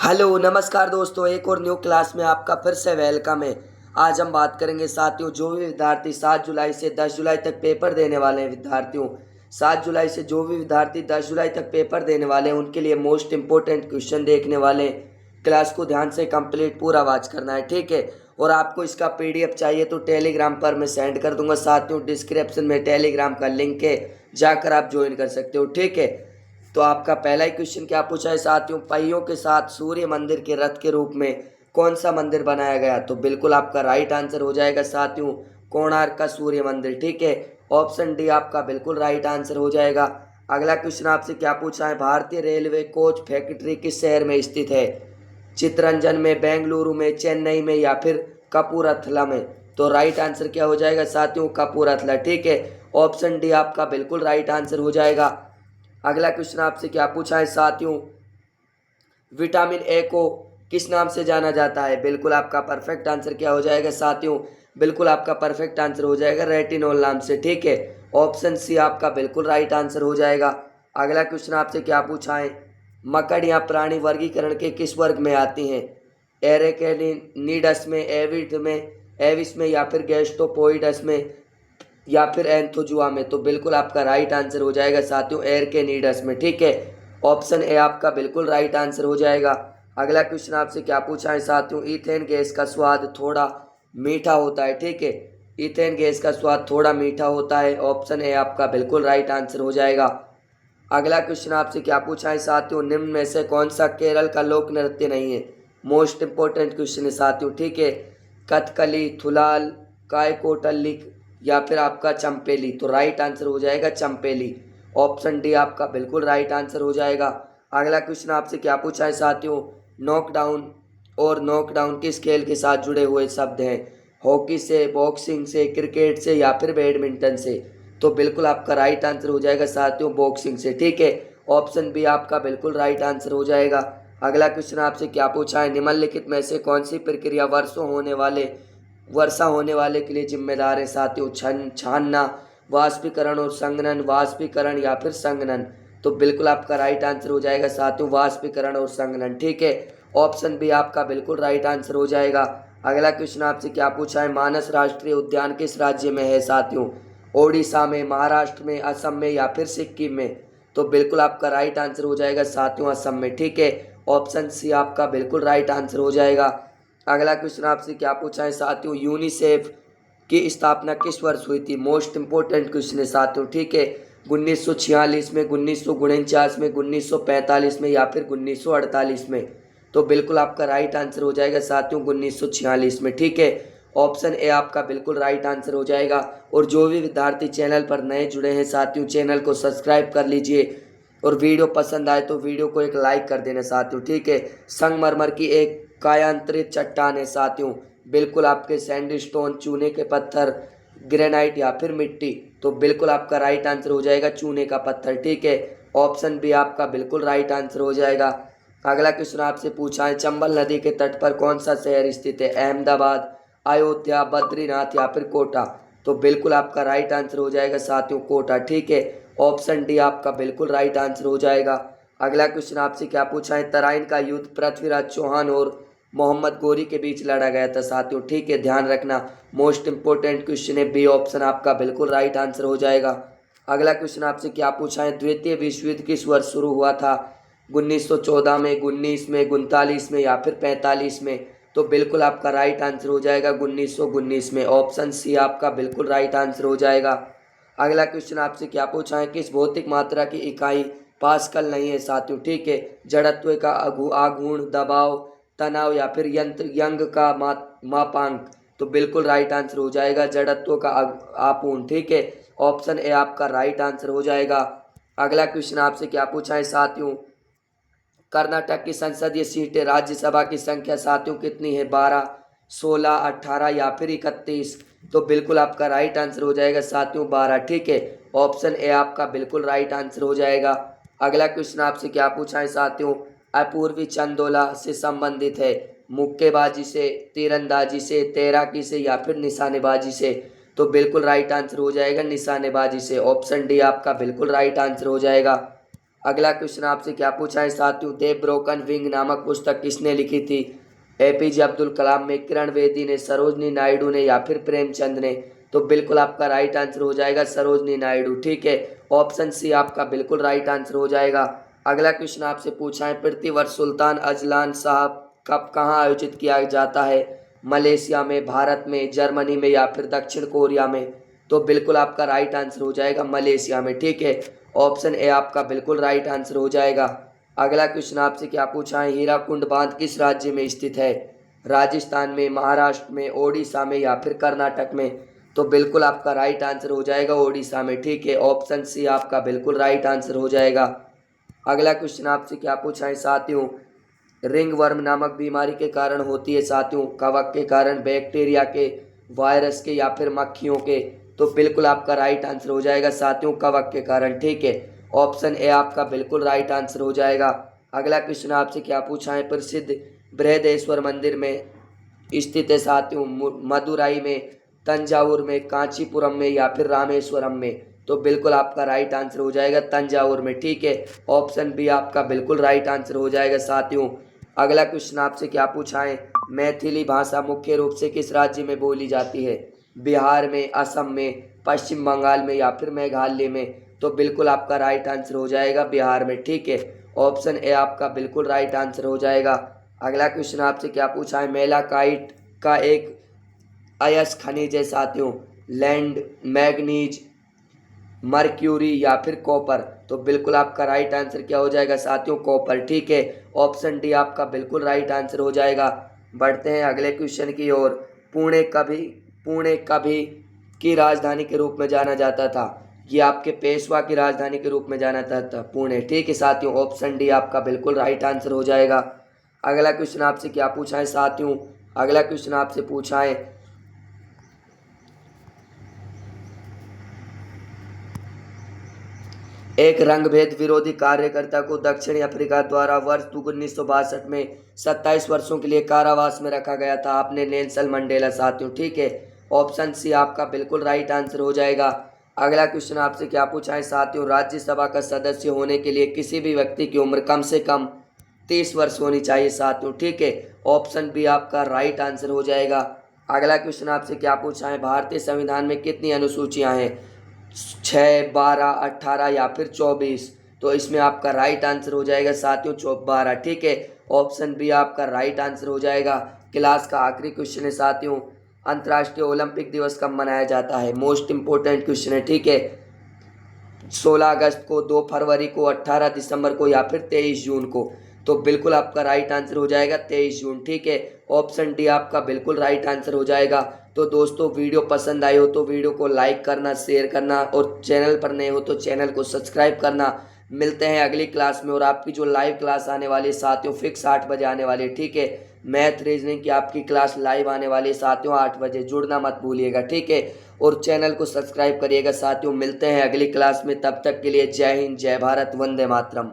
Hello नमस्कार दोस्तों, एक और न्यू क्लास में आपका फिर से वेलकम है। आज हम बात करेंगे साथियों, जो भी विद्यार्थी 7 जुलाई से 10 जुलाई तक पेपर देने वाले हैं विद्यार्थियों, 7 जुलाई से जो भी विद्यार्थी 10 जुलाई तक पेपर देने वाले हैं उनके लिए मोस्ट इंपॉर्टेंट क्वेश्चन देखने वाले हैं। क्लास को ध्यान से कंप्लीट पूरा वॉच करना है, ठीक है। और आपको इसका पीडीएफ चाहिए तो टेलीग्राम पर मैं सेंड कर दूंगा साथियों। डिस्क्रिप्शन में टेलीग्राम का लिंक है, जाकर आप ज्वाइन कर सकते हो, ठीक है। तो आपका पहला ही क्वेश्चन क्या पूछा है साथियों, पहियों के साथ सूर्य मंदिर के रथ के रूप में कौन सा मंदिर बनाया गया? तो बिल्कुल आपका राइट आंसर हो जाएगा साथियों, कोणार्क का सूर्य मंदिर, ठीक है। ऑप्शन डी आपका बिल्कुल राइट आंसर हो जाएगा। अगला क्वेश्चन आपसे क्या पूछा है, भारतीय रेलवे कोच फैक्ट्री किस शहर में स्थित है? चितरंजन में, बेंगलुरु में, चेन्नई में या फिर कपूरथला में? तो राइट आंसर क्या हो जाएगा साथियों, कपूरथला, ठीक है। ऑप्शन डी आपका बिल्कुल राइट आंसर हो जाएगा। अगला क्वेश्चन आपसे क्या पूछा है साथियों, विटामिन ए को किस नाम से जाना जाता है? बिल्कुल आपका परफेक्ट आंसर क्या हो जाएगा साथियों, बिल्कुल आपका परफेक्ट आंसर हो जाएगा रेटिनोल नाम से, ठीक है। ऑप्शन सी आपका बिल्कुल राइट आंसर हो जाएगा। अगला क्वेश्चन आपसे क्या पूछा है, मकड़ियाँ प्राणी वर्गीकरण के किस वर्ग में आती हैं? एरेकेनिडस में, एविड में, एविस में या फिर गैस्ट्रोपोइडस में या फिर एंथोजुआ में? तो बिल्कुल आपका राइट आंसर हो जाएगा साथियों, एयर के नीडस में, ठीक है। ऑप्शन ए आपका बिल्कुल राइट आंसर हो जाएगा। अगला क्वेश्चन आपसे क्या पूछा है साथियों, ईथेन गैस का स्वाद थोड़ा मीठा होता है, ठीक है। ईथेन गैस का स्वाद थोड़ा मीठा होता है, ऑप्शन ए आपका बिल्कुल राइट आंसर हो जाएगा। अगला क्वेश्चन आपसे क्या पूछा है साथियों, निम्न में से कौन सा केरल का लोक नृत्य नहीं है? मोस्ट इंपॉर्टेंट क्वेश्चन है साथियों, ठीक है। कथकली, थुलाल, कायकोटली या फिर आपका चंपेली? तो राइट आंसर हो जाएगा चंपेली। ऑप्शन डी आपका बिल्कुल राइट आंसर हो जाएगा। अगला क्वेश्चन आपसे क्या पूछा है साथियों, नॉकडाउन और नॉकडाउन किस खेल के साथ जुड़े हुए शब्द हैं? हॉकी से, बॉक्सिंग से, क्रिकेट से या फिर बैडमिंटन से? तो बिल्कुल आपका राइट आंसर हो जाएगा साथियों, बॉक्सिंग से, ठीक है। ऑप्शन बी आपका बिल्कुल राइट आंसर हो जाएगा। अगला क्वेश्चन आपसे क्या पूछा है, निम्नलिखित में से कौन सी प्रक्रिया वर्षा होने वाले के लिए जिम्मेदार है साथियों? छानना, वाष्पीकरण और संघनन, वाष्पीकरण या फिर संघनन? तो बिल्कुल आपका राइट आंसर हो जाएगा साथियों, वाष्पीकरण और संघनन, ठीक है। ऑप्शन बी आपका बिल्कुल राइट आंसर हो जाएगा। अगला क्वेश्चन आपसे क्या पूछा है, मानस राष्ट्रीय उद्यान किस राज्य में है साथियों? ओडिशा में, महाराष्ट्र में, असम में या फिर सिक्किम में? तो बिल्कुल आपका राइट आंसर हो जाएगा साथियों, असम में, ठीक है। ऑप्शन सी आपका बिल्कुल राइट आंसर हो जाएगा। अगला क्वेश्चन आपसे क्या पूछा है साथियों, यूनिसेफ की स्थापना किस वर्ष हुई थी? मोस्ट इंपोर्टेंट क्वेश्चन है साथियों, ठीक है। 1946 में, 1949 में, 1945 में या फिर 1948 में? तो बिल्कुल आपका राइट आंसर हो जाएगा साथियों, 1946 में, ठीक है। ऑप्शन ए आपका बिल्कुल राइट आंसर हो जाएगा। और जो भी विद्यार्थी चैनल पर नए जुड़े हैं साथियों, चैनल को सब्सक्राइब कर लीजिए और वीडियो पसंद आए तो वीडियो को एक लाइक कर देना साथियों, ठीक है। संगमरमर की एक कायांतरित चट्टान है साथियों, बिल्कुल आपके सैंडस्टोन, चूने के पत्थर, ग्रेनाइट या फिर मिट्टी? तो बिल्कुल आपका राइट आंसर हो जाएगा चूने का पत्थर, ठीक है। ऑप्शन बी आपका बिल्कुल राइट आंसर हो जाएगा। अगला क्वेश्चन आपसे पूछा है, चंबल नदी के तट पर कौन सा शहर स्थित है? अहमदाबाद, अयोध्या, बद्रीनाथ या फिर कोटा? तो बिल्कुल आपका राइट आंसर हो जाएगा साथियों, कोटा, ठीक है। ऑप्शन डी आपका बिल्कुल राइट आंसर हो जाएगा। अगला क्वेश्चन आपसे क्या पूछा है, तराइन का युद्ध पृथ्वीराज चौहान और मोहम्मद गोरी के बीच लड़ा गया था साथियों, ठीक है, ध्यान रखना। मोस्ट इंपोर्टेंट क्वेश्चन है, बी ऑप्शन आपका बिल्कुल राइट आंसर हो जाएगा। अगला क्वेश्चन आपसे क्या पूछा है, द्वितीय विश्व युद्ध किस वर्ष शुरू हुआ था? 1914 में, 19 में, 39 में या फिर 45 में? तो बिल्कुल आपका राइट आंसर हो जाएगा 1919 में। ऑप्शन सी आपका बिल्कुल राइट आंसर हो जाएगा। अगला क्वेश्चन आपसे क्या पूछा है, किस भौतिक मात्रा की इकाई पास्कल नहीं है साथियों, ठीक है? जड़त्व का आघूर्ण, दबाव, तनाव या फिर यंग का मापांक? तो बिल्कुल राइट आंसर हो जाएगा जड़त्व का आपूर्ण, ठीक है। ऑप्शन ए आपका राइट आंसर हो जाएगा। अगला क्वेश्चन आपसे क्या पूछा है साथियों, कर्नाटक की संसदीय सीटें राज्यसभा की संख्या साथियों कितनी है? 12, 16, 18 या फिर 31? तो बिल्कुल आपका राइट आंसर हो जाएगा साथियों 12, ठीक है। ऑप्शन ए आपका बिल्कुल राइट आंसर हो जाएगा। अगला क्वेश्चन आपसे क्या पूछा है साथियों, अपूर्वी चंदोला से संबंधित है? मुक्केबाजी से, तीरंदाजी से, तैराकी से या फिर निशानेबाजी से? तो बिल्कुल राइट आंसर हो जाएगा निशानेबाजी से। ऑप्शन डी आपका बिल्कुल राइट आंसर हो जाएगा। अगला क्वेश्चन आपसे क्या पूछा है साथियों, दे ब्रोकन विंग नामक पुस्तक किसने लिखी थी? एपीजे अब्दुल कलाम ने, किरण बेदी ने, सरोजनी नायडू ने या फिर प्रेमचंद ने? तो बिल्कुल आपका राइट आंसर हो जाएगा सरोजनी नायडू। ठीक है, ऑप्शन सी आपका बिल्कुल राइट आंसर हो जाएगा। अगला क्वेश्चन आपसे पूछा है, प्रतिवर्ष सुल्तान अजलान साहब कप कहाँ आयोजित किया जाता है? मलेशिया में, भारत में, जर्मनी में या फिर दक्षिण कोरिया में? तो बिल्कुल आपका राइट आंसर हो जाएगा मलेशिया में। ठीक है, ऑप्शन ए आपका बिल्कुल राइट आंसर हो जाएगा। अगला क्वेश्चन आपसे क्या पूछा है, हीराकुंड बांध किस राज्य में स्थित है? राजस्थान में, महाराष्ट्र में, ओडिशा में या फिर कर्नाटक में? तो बिल्कुल आपका राइट आंसर हो जाएगा ओडिशा में। ठीक है, ऑप्शन सी आपका बिल्कुल राइट आंसर हो जाएगा। अगला क्वेश्चन आपसे क्या पूछा है साथियों, रिंग वर्म नामक बीमारी के कारण होती है साथियों? कवक के कारण, बैक्टीरिया के, वायरस के या फिर मक्खियों के? तो बिल्कुल आपका राइट आंसर हो जाएगा साथियों कवक के कारण। ठीक है, ऑप्शन ए आपका बिल्कुल राइट आंसर हो जाएगा। अगला क्वेश्चन आपसे क्या पूछा है, प्रसिद्ध बृहदेश्वर मंदिर में स्थित है साथियों? मदुराई में, तंजावुर में, कांचीपुरम में या फिर रामेश्वरम में? तो बिल्कुल आपका राइट आंसर हो जाएगा तंजावुर में। ठीक है, ऑप्शन बी आपका बिल्कुल राइट आंसर हो जाएगा साथियों। अगला क्वेश्चन आपसे क्या पूछा है, मैथिली भाषा मुख्य रूप से किस राज्य में बोली जाती है? बिहार में, असम में, पश्चिम बंगाल में या फिर मेघालय में? तो बिल्कुल आपका राइट आंसर हो जाएगा बिहार में। ठीक है, ऑप्शन ए आपका बिल्कुल राइट आंसर हो जाएगा। अगला क्वेश्चन आपसे क्या पूछा है, मेलाकाइट का एक अयस्क खनिज है साथियों? लैंड, मैग्नीज, मर्क्यूरी या फिर कॉपर? तो बिल्कुल आपका राइट आंसर क्या हो जाएगा साथियों, कॉपर। ठीक है, ऑप्शन डी आपका बिल्कुल राइट आंसर हो जाएगा। बढ़ते हैं अगले क्वेश्चन की ओर। पुणे कभी की राजधानी के रूप में जाना जाता था? ये आपके पेशवा की राजधानी के रूप में जाना जाता था पुणे। ठीक है साथियों, ऑप्शन डी आपका बिल्कुल राइट आंसर हो जाएगा। अगला क्वेश्चन आपसे क्या पूछा है साथियों, अगला क्वेश्चन आपसे पूछा है, एक रंगभेद विरोधी कार्यकर्ता को दक्षिण अफ्रीका द्वारा वर्ष 1962 में 27 वर्षों के लिए कारावास में रखा गया था। आपने नेल्सन मंडेला साथियों। ठीक है, ऑप्शन सी आपका बिल्कुल राइट आंसर हो जाएगा। अगला क्वेश्चन आपसे क्या पूछा है साथियों, राज्यसभा का सदस्य होने के लिए किसी भी व्यक्ति की उम्र कम से कम 30 वर्ष होनी चाहिए साथियों। ठीक है, ऑप्शन बी आपका राइट आंसर हो जाएगा। अगला क्वेश्चन आपसे क्या पूछा है, भारतीय संविधान में कितनी अनुसूचियां हैं? 6, 12, 18 या फिर 24? तो इसमें आपका राइट आंसर हो जाएगा साथियों 12। ठीक है, ऑप्शन बी आपका राइट आंसर हो जाएगा। क्लास का आखिरी क्वेश्चन है साथियों, अंतर्राष्ट्रीय ओलंपिक दिवस कब मनाया जाता है? मोस्ट इंपोर्टेंट क्वेश्चन है। ठीक है, 16 अगस्त को, 2 फरवरी को, 18 दिसंबर को या फिर 23 जून को? तो बिल्कुल आपका राइट आंसर हो जाएगा 23 जून। ठीक है, ऑप्शन डी आपका बिल्कुल राइट आंसर हो जाएगा। तो दोस्तों वीडियो पसंद आई हो तो वीडियो को लाइक करना, शेयर करना और चैनल पर नए हो तो चैनल को सब्सक्राइब करना। मिलते हैं अगली क्लास में, और आपकी जो लाइव क्लास आने वाली साथियों फिक्स 8 बजे आने वाली। ठीक है, मैथ रीजनिंग की आपकी क्लास लाइव आने वाली साथियों 8 बजे, जुड़ना मत भूलिएगा। ठीक है, और चैनल को सब्सक्राइब करिएगा साथियों। मिलते हैं अगली क्लास में, तब तक के लिए जय हिंद, जय भारत, वंदे मातरम।